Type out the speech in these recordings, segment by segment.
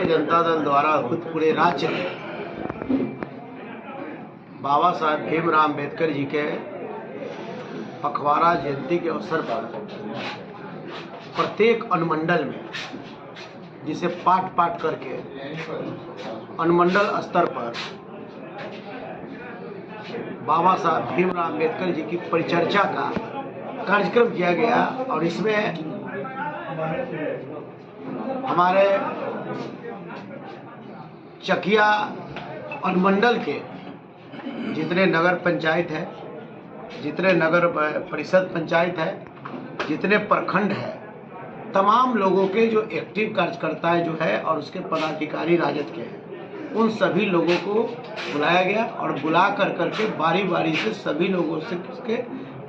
भारतीय जनता दल द्वारा पूरे राज्य में बाबा साहब भीमराव अम्बेडकर जी के पखवाड़ा जयंती के अवसर पर प्रत्येक अनुमंडल में, जिसे पाठ पाठ करके अनुमंडल स्तर पर बाबा साहब भीमराव अम्बेडकर जी की परिचर्चा का कार्यक्रम किया गया। और इसमें हमारे चकिया अनुमंडल के जितने नगर पंचायत है, जितने नगर परिषद पंचायत है, जितने प्रखंड है, तमाम लोगों के जो एक्टिव कार्यकर्ता जो है और उसके पदाधिकारी राजद के हैं, उन सभी लोगों को बुलाया गया और बुला करके बारी बारी से सभी लोगों से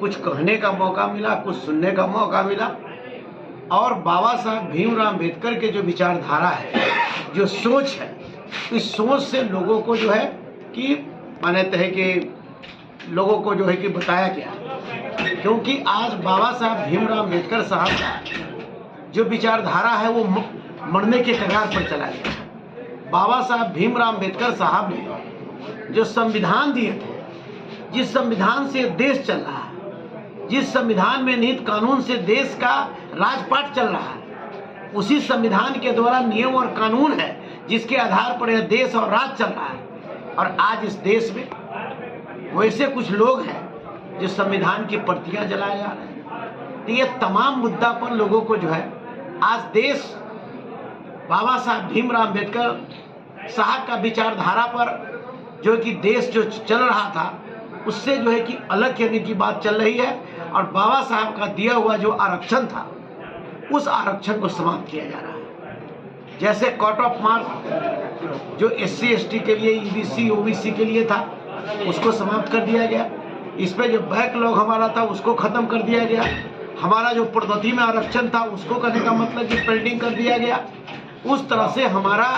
कुछ कहने का मौका मिला, कुछ सुनने का मौका मिला। और बाबा साहब भीमराव अम्बेडकर के जो विचारधारा है, जो सोच है, इस सोच से लोगों को जो है कि मानते हैं कि लोगों को जो है कि बताया गया, क्योंकि आज बाबा साहब भीमराव अम्बेडकर साहब का जो विचारधारा है वो मरने के कगार पर चला गया। बाबा साहब भीमराव अम्बेडकर साहब ने जो संविधान दिए थे, जिस संविधान से देश चल रहा है, जिस संविधान में निहित कानून से देश का राजपाट चल रहा है, उसी संविधान के द्वारा नियम और कानून है जिसके आधार पर यह देश और राज चल रहा है। और आज इस देश में वैसे कुछ लोग हैं जो संविधान की प्रतियां जलाए जा रहे हैं। तो ये तमाम मुद्दा पर लोगों को जो है आज देश बाबा साहब भीमराव अम्बेडकर साहब का विचारधारा पर जो कि देश जो चल रहा था उससे जो है कि अलग करने की बात चल रही है। और बाबा साहब का दिया हुआ जो आरक्षण था, उस आरक्षण को समाप्त किया जा रहा है। जैसे कट ऑफ मार्क्स जो SC ST के लिए, EBC OBC के लिए था, उसको समाप्त कर दिया गया। इस पे जो बैकलॉग हमारा था उसको खत्म कर दिया गया। हमारा जो पदोन्नति में आरक्षण था उसको करने का मतलब कि पेंडिंग कर दिया गया। उस तरह से हमारा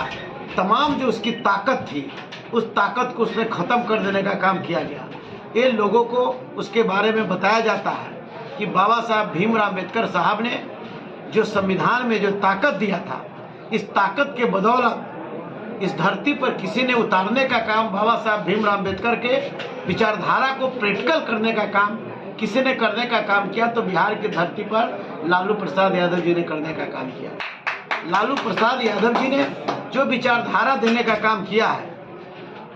तमाम जो उसकी ताकत थी, उस ताकत को उसने खत्म कर देने का काम किया गया। ये लोगों को उसके बारे में बताया जाता है कि बाबा साहब भीमराव अम्बेडकर साहब ने जो संविधान में जो ताकत दिया था, इस ताकत के बदौलत इस धरती पर किसी ने उतारने का काम बाबा साहब भीमराव अम्बेडकर के विचारधारा को प्रैक्टिकल करने का काम किसी ने करने का काम किया, तो बिहार की धरती पर लालू प्रसाद यादव जी ने करने का काम किया। लालू प्रसाद यादव जी ने जो विचारधारा देने का काम किया है,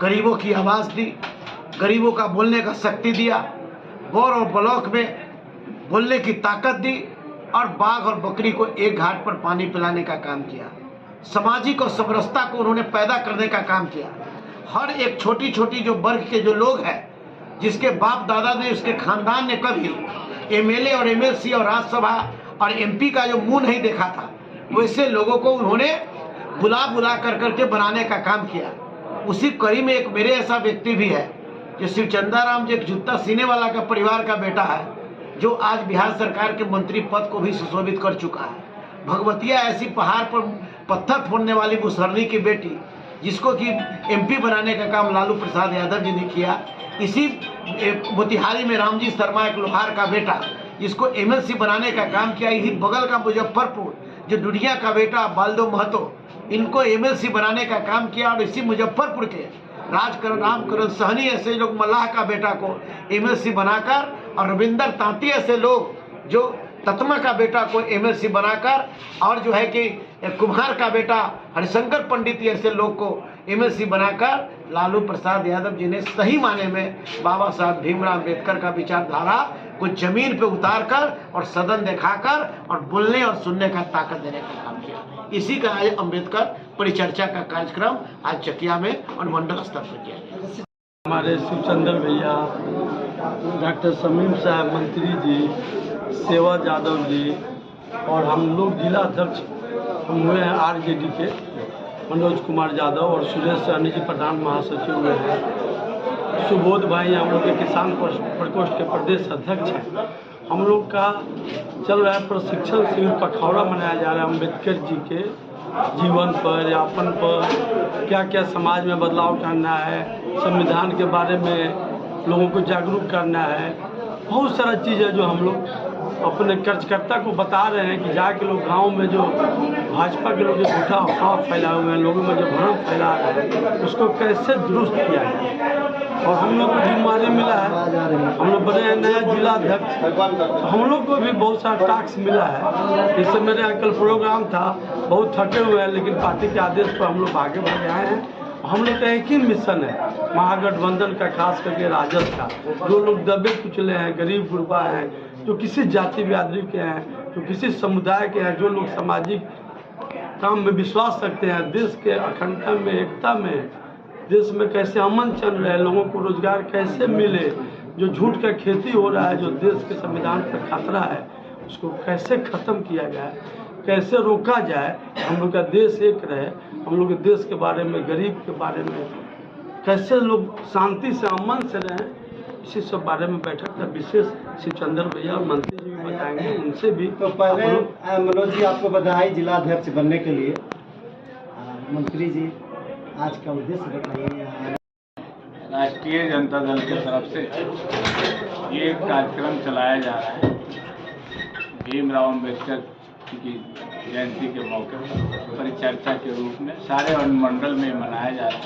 गरीबों की आवाज़ दी, गरीबों का बोलने का शक्ति दिया, गौर और ब्लॉक में बोलने की ताकत दी, और बाघ और बकरी को एक घाट पर पानी पिलाने का काम किया। सामाजिक और समरसता को उन्होंने पैदा करने का काम किया। हर एक छोटी छोटी जो वर्ग के जो लोग हैं, जिसके बाप दादा ने, उसके खानदान ने कभी MLA और MLC और राज्यसभा और MP का जो मुंह नहीं देखा था, वैसे लोगों को उन्होंने बुला बुला करके बनाने का काम किया। उसी कड़ी में एक मेरे ऐसा व्यक्ति भी है जो शिवचंदाराम जी, एक जूता सीने वाला का परिवार का बेटा है, जो आज बिहार सरकार के मंत्री पद को भी सुशोभित कर चुका है। भगवतिया ऐसी पहाड़ पर पत्थर फोड़ने वाली मुसहरनी की बेटी, जिसको कि MP बनाने का काम लालू प्रसाद यादव जी ने किया। इसी मोतिहारी में रामजी शर्मा, एक लोहार का बेटा, जिसको MLC बनाने का काम किया। यही बगल का मुजफ्फरपुर, जो दुनिया का बेटा बालदो महतो, इनको MLC बनाने का काम किया। और इसी मुजफ्फरपुर के रामकरण सहनी ऐसे लोग, मल्लाह का बेटा को MLC बनाकर, और रविंदर तांती ऐसे लोग जो ततमा का बेटा को MLC बनाकर, और जो है कि कुम्हार का बेटा हरिशंकर पंडित ऐसे लोग को MLC बनाकर लालू प्रसाद यादव जी ने सही माने में बाबा साहब भीमराव अम्बेडकर का विचारधारा को जमीन पे उतार कर और सदन दिखाकर और बोलने और सुनने का ताकत देने का काम किया। इसी का आज अम्बेडकर परिचर्चा का कार्यक्रम आज चकिया में अनुमंडल स्तर पर किया गया। हमारे शिवचंद्र भैया, डॉक्टर शमीम साहब मंत्री जी, सेवा यादव जी, और हम लोग जिला अध्यक्ष हम हुए हैं RJD के मनोज कुमार यादव, और सुरेश सहनी जी प्रधान महासचिव हुए हैं। सुबोध भाई हम लोग के किसान प्रकोष्ठ के प्रदेश अध्यक्ष हैं। हम लोग का चल रहा है प्रशिक्षण शिविर, पखवाड़ा मनाया जा रहा है अम्बेडकर जी के जीवन पर, यापन पर, क्या क्या समाज में बदलाव करना है, संविधान के बारे में लोगों को जागरूक करना है। बहुत सारा चीज़ है जो हम लोग अपने कार्यकर्ता को बता रहे हैं कि जाके लोग गांव में जो भाजपा के लोग जो झूठा अफवाह फैलाए हुए हैं, लोगों में जो भ्रम फैला रहे हैं, उसको कैसे दुरुस्त किया जाए। और हम लोग को जिम्मेदारी मिला है, हम लोग बने हैं नया जिला अध्यक्ष, तो हम लोग को भी बहुत सारा टास्क मिला है। इससे मेरे यहाँ कल प्रोग्राम था, बहुत थके हुए हैं, लेकिन पार्टी के आदेश पर हम लोग आगे बढ़ गए हैं। हम लोग का एक ही मिशन है महागठबंधन का, खास करके राजद का। जो लोग दबे कुचले हैं, गरीब गुरबा हैं, जो किसी जाति बिरादरी के हैं, जो किसी समुदाय के हैं, जो लोग सामाजिक काम में विश्वास रखते हैं, देश के अखंडता में, एकता में, देश में कैसे अमन चल रहा है, लोगों को रोजगार कैसे मिले, जो झूठ का खेती हो रहा है, जो देश के संविधान पर खतरा है, उसको कैसे ख़त्म किया जाए, कैसे रोका जाए, हम लोग का देश एक रहे, हम लोग के देश के बारे में, गरीब के बारे में कैसे लोग शांति से अमन से रहें, इसी सब बारे में बैठक का विशेष श्री चंद्र भैया और मंत्री जी भी बताएंगे, उनसे भी। तो पहले मनोज जी आपको बधाई जिला अध्यक्ष बनने के लिए। मंत्री जी आज का उद्देश्य बताइए। राष्ट्रीय जनता दल की तरफ से ये कार्यक्रम चलाया जा रहा है भीमराव अम्बेडकर की जयंती के मौके पर परिचर्चा के रूप में सारे अनुमंडल में मनाया जा रहा है।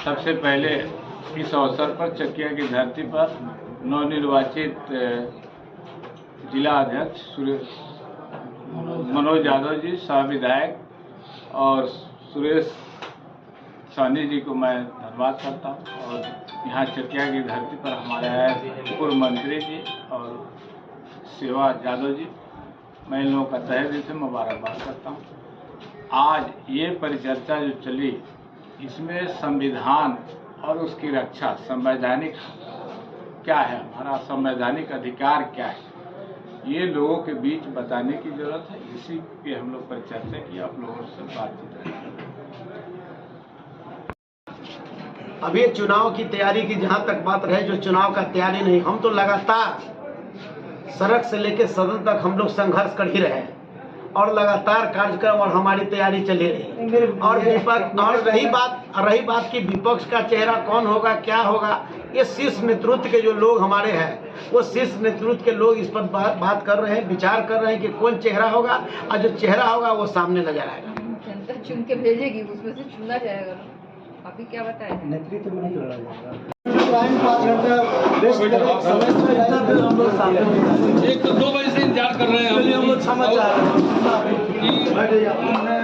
सबसे पहले इस अवसर पर चकिया की धरती पर नवनिर्वाचित जिला अध्यक्ष मनोज यादव जी, सह विधायक और सुरेश साहनी जी को मैं धन्यवाद करता हूँ। और यहाँ चकिया की धरती पर हमारे आए पूर्व मंत्री जी और सेवा यादव जी, मैं इन लोगों का तहे दिल से मुबारकबाद करता हूँ। आज ये परिचर्चा जो चली, इसमें संविधान और उसकी रक्षा, संवैधानिक क्या है, हमारा संवैधानिक अधिकार क्या है, ये लोगों के बीच बताने की जरूरत है। इसी पे हम लोग परिचर्चा की, आप लोगों से बातचीत करें। अभी चुनाव की तैयारी की जहां तक बात रहे, जो चुनाव का तैयारी नहीं, हम तो लगातार सड़क से लेकर सदन तक हम लोग संघर्ष कर ही रहे हैं और लगातार कार्यक्रम और हमारी तैयारी चली रही। और विपक्ष, और रही बात कि विपक्ष का चेहरा कौन होगा, क्या होगा, ये शीर्ष नेतृत्व के जो लोग हमारे हैं, वो शीर्ष नेतृत्व के लोग इस पर बात कर रहे हैं, विचार कर रहे हैं कि कौन चेहरा होगा, और जो चेहरा होगा वो सामने नजर आएगा। जनता चुन के भेजेगी, उसमें से चुना जाएगा। अभी क्या बताएं? नेतृत्व में नहीं लड़ा जाएगा। 5 घंटा रेस्ट करें, समय से हम लोग सामने 1 से 2 बजे से इंतजार कर रहे हैं। हम लोग समझ जा रहे हैं।